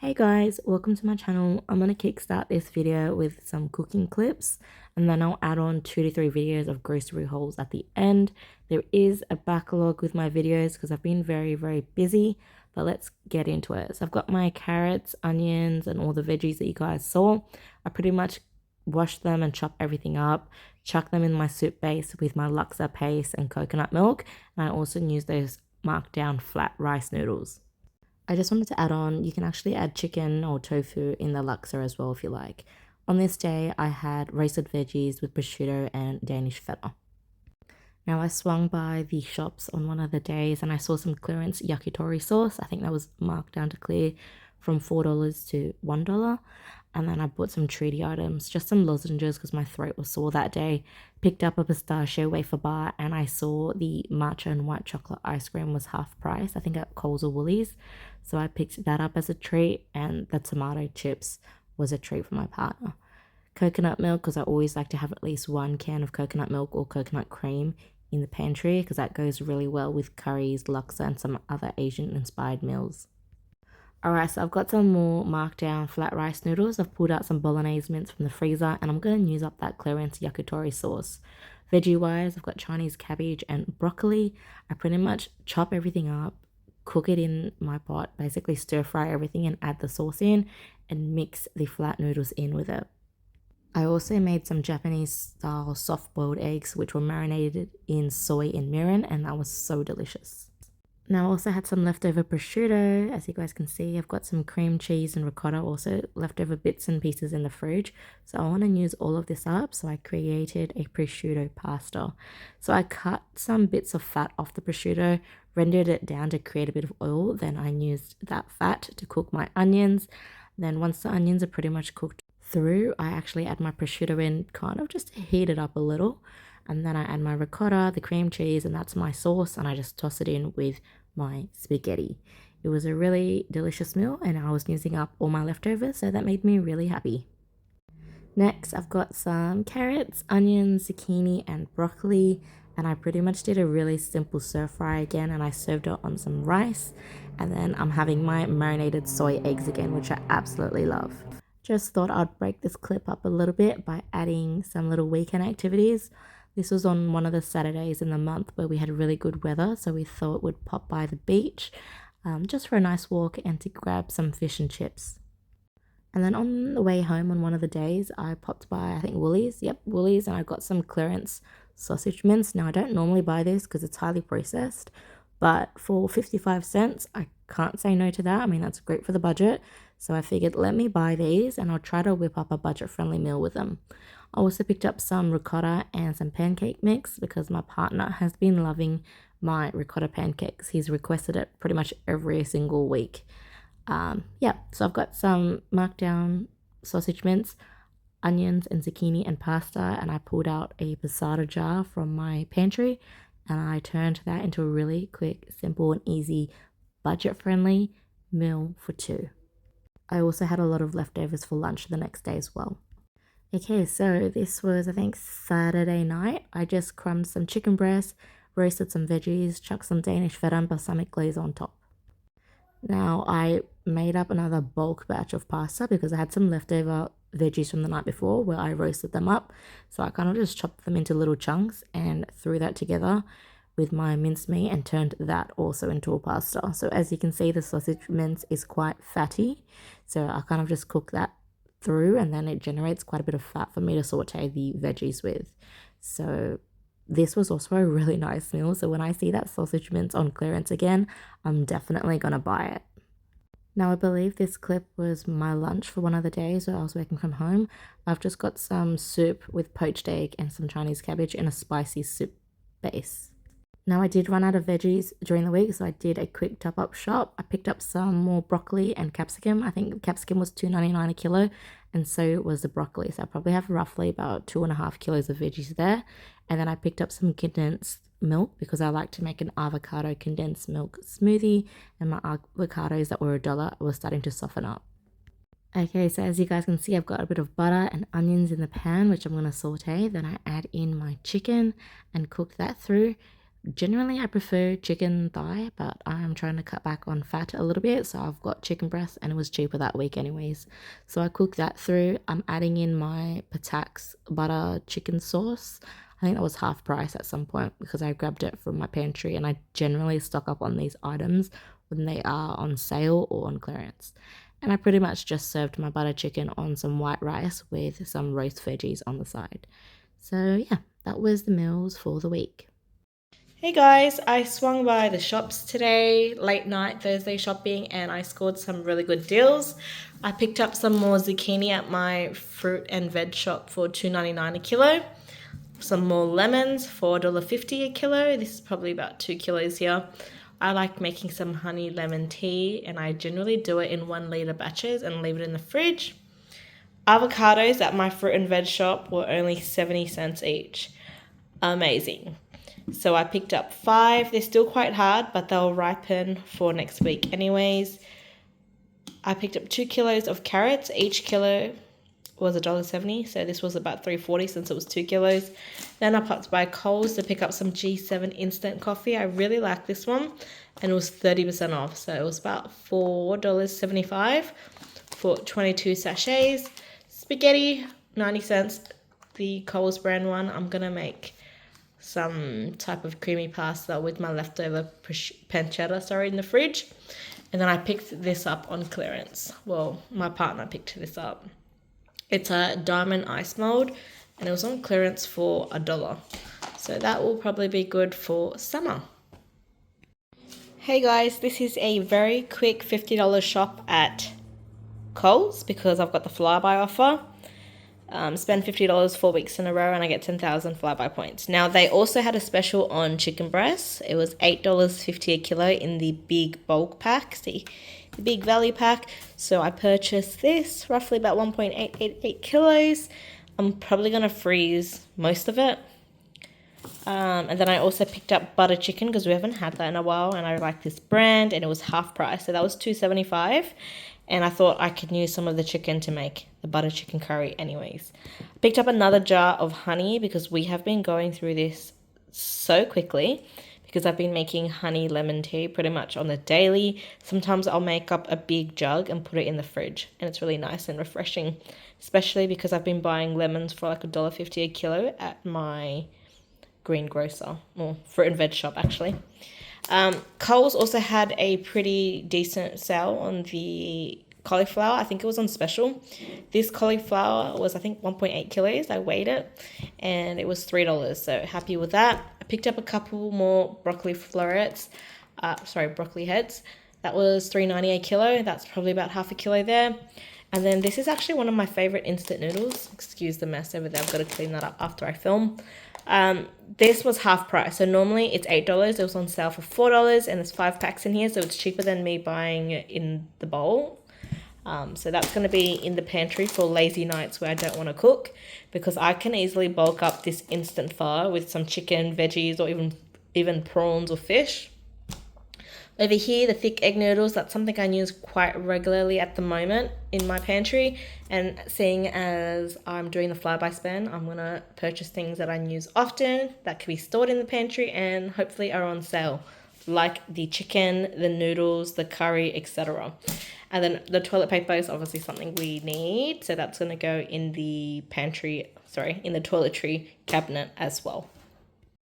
Hey guys, welcome to my channel. I'm going to kickstart this video with some cooking clips and then I'll add on 2 to 3 videos of grocery hauls at the end. There is a backlog with my videos because I've been very busy, but let's get into it. So I've got my carrots, onions and all the veggies that you guys saw. I pretty much washed them and chopped everything up, chuck them in my soup base with my laksa paste and coconut milk, and I also use those marked down flat rice noodles. I just wanted to add on, you can actually add chicken or tofu in the laksa as well if you like. On this day, I had roasted veggies with prosciutto and Danish feta. Now I swung by the shops on one of the days and I saw some clearance yakitori sauce. I think that was marked down to clear from $4 to $1. And then I bought some treaty items, just some lozenges because my throat was sore that day. Picked up a pistachio wafer bar and I saw the matcha and white chocolate ice cream was half price, I think at Coles or Woolies. So I picked that up as a treat, and the tomato chips was a treat for my partner. Coconut milk, because I always like to have at least one can of coconut milk or coconut cream in the pantry because that goes really well with curries, laksa and some other Asian inspired meals. Alright, so I've got some more marked down flat rice noodles. I've pulled out some bolognese mince from the freezer and I'm going to use up that clearance yakitori sauce. Veggie wise, I've got Chinese cabbage and broccoli. I pretty much chop everything up, cook it in my pot, basically stir fry everything and add the sauce in and mix the flat noodles in with it. I also made some Japanese style soft boiled eggs which were marinated in soy and mirin, and that was so delicious. Now I also had some leftover prosciutto. As you guys can see, I've got some cream cheese and ricotta, also leftover bits and pieces in the fridge. So I want to use all of this up, so I created a prosciutto pasta. So I cut some bits of fat off the prosciutto, rendered it down to create a bit of oil. Then I used that fat to cook my onions. Then once the onions are pretty much cooked through, I actually add my prosciutto in, kind of just to heat it up a little. And then I add my ricotta, the cream cheese, and that's my sauce, and I just toss it in with my spaghetti. It was a really delicious meal and I was using up all my leftovers, so that made me really happy. Next, I've got some carrots, onions, zucchini and broccoli, and I pretty much did a really simple stir fry again, and I served it on some rice. And then I'm having my marinated soy eggs again, which I absolutely love. Just thought I'd break this clip up a little bit by adding some little weekend activities. This was on one of the Saturdays in the month where we had really good weather, so we thought we'd pop by the beach just for a nice walk and to grab some fish and chips. And then on the way home on one of the days, I popped by, I think Woolies. Yep, Woolies, and I got some clearance sausage mince. Now, I don't normally buy this because it's highly processed, but for 55 cents, I can't say no to that. I mean, that's great for the budget. So I figured, let me buy these and I'll try to whip up a budget-friendly meal with them. I also picked up some ricotta and some pancake mix because my partner has been loving my ricotta pancakes. He's requested it pretty much every single week. Yeah, so I've got some marked down sausage mince, onions and zucchini and pasta, and I pulled out a passata jar from my pantry and I turned that into a really quick, simple and easy, budget-friendly meal for two. I also had a lot of leftovers for lunch the next day as well. Okay, so this was, I think, Saturday night. I just crumbed some chicken breast, roasted some veggies, chucked some Danish feta and balsamic glaze on top. Now, I made up another bulk batch of pasta because I had some leftover veggies from the night before where I roasted them up. So I kind of just chopped them into little chunks and threw that together with my mincemeat and turned that also into a pasta. So as you can see, the sausage mince is quite fatty. So I kind of just cook that through and then it generates quite a bit of fat for me to saute the veggies with. So this was also a really nice meal. So when I see that sausage mince on clearance again, I'm definitely gonna buy it. Now I believe this clip was my lunch for one of the days where I was working from home. I've just got some soup with poached egg and some Chinese cabbage in a spicy soup base. Now I did run out of veggies during the week, so I did a quick top up shop. I picked up some more broccoli and capsicum. I think the capsicum was $2.99 a kilo, and so was the broccoli. So I probably have roughly about 2.5 kilos of veggies there. And then I picked up some condensed milk because I like to make an avocado condensed milk smoothie, and my avocados that were $1 were starting to soften up. Okay, so as you guys can see, I've got a bit of butter and onions in the pan, which I'm going to saute. Then I add in my chicken and cook that through. Generally, I prefer chicken thigh, but I'm trying to cut back on fat a little bit. So I've got chicken breast and it was cheaper that week anyways. So I cooked that through. I'm adding in my Patak's butter chicken sauce. I think that was half price at some point because I grabbed it from my pantry, and I generally stock up on these items when they are on sale or on clearance. And I pretty much just served my butter chicken on some white rice with some roast veggies on the side. So yeah, that was the meals for the week. Hey guys, I swung by the shops today, late night Thursday shopping, and I scored some really good deals. I picked up some more zucchini at my fruit and veg shop for $2.99 a kilo. Some more lemons for $1.50 a kilo. This is probably about 2 kilos here. I like making some honey lemon tea, and I generally do it in 1 litre batches and leave it in the fridge. Avocados at my fruit and veg shop were only 70 cents each. Amazing. So I picked up 5. They're still quite hard, but they'll ripen for next week anyways. I picked up 2 kilos of carrots. Each kilo was $1.70, so this was about $3.40 since it was 2 kilos. Then I popped by Coles to pick up some G7 instant coffee. I really like this one, and it was 30% off, so it was about $4.75 for 22 sachets. Spaghetti, 90 cents, the Coles brand one. I'm gonna make some type of creamy pasta with my leftover pancetta, in the fridge. And then I picked this up on clearance. Well, my partner picked this up. It's a diamond ice mold, and it was on clearance for $1. So that will probably be good for summer. Hey guys, this is a very quick $50 shop at Coles because I've got the flyby offer. Spend $50 4 weeks in a row and I get 10,000 flyby points. Now, they also had a special on chicken breasts. It was $8.50 a kilo in the big bulk pack, the big value pack. So I purchased this, roughly about 1.888 kilos. I'm probably going to freeze most of it. And then I also picked up butter chicken because we haven't had that in a while, and I like this brand, and it was half price. So that was $2.75. And I thought I could use some of the chicken to make the butter chicken curry anyways. I picked up another jar of honey because we have been going through this so quickly because I've been making honey lemon tea pretty much on the daily. Sometimes I'll make up a big jug and put it in the fridge, and it's really nice and refreshing, especially because I've been buying lemons for like $1.50 a kilo at my green grocer, or fruit and veg shop actually. Coles also had a pretty decent sale on the cauliflower. I think it was on special. This cauliflower was, I think, 1.8 kilos. I weighed it, and it was $3. So happy with that. I picked up a couple more broccoli florets. Broccoli heads. That was $3.90 a kilo. That's probably about half a kilo there. And then this is actually one of my favorite instant noodles. Excuse the mess over there. I've got to clean that up after I film. This was half price. So normally it's $8. It was on sale for $4, and there's 5 packs in here. So it's cheaper than me buying it in the bowl. So that's going to be in the pantry for lazy nights where I don't want to cook, because I can easily bulk up this instant pho with some chicken, veggies, or even prawns or fish. Over here, the thick egg noodles, that's something I use quite regularly at the moment in my pantry. And seeing as I'm doing the flyby spend, I'm going to purchase things that I use often that can be stored in the pantry and hopefully are on sale, like the chicken, the noodles, the curry, etc. And then the toilet paper is obviously something we need, so that's going to go in the in the toiletry cabinet as well.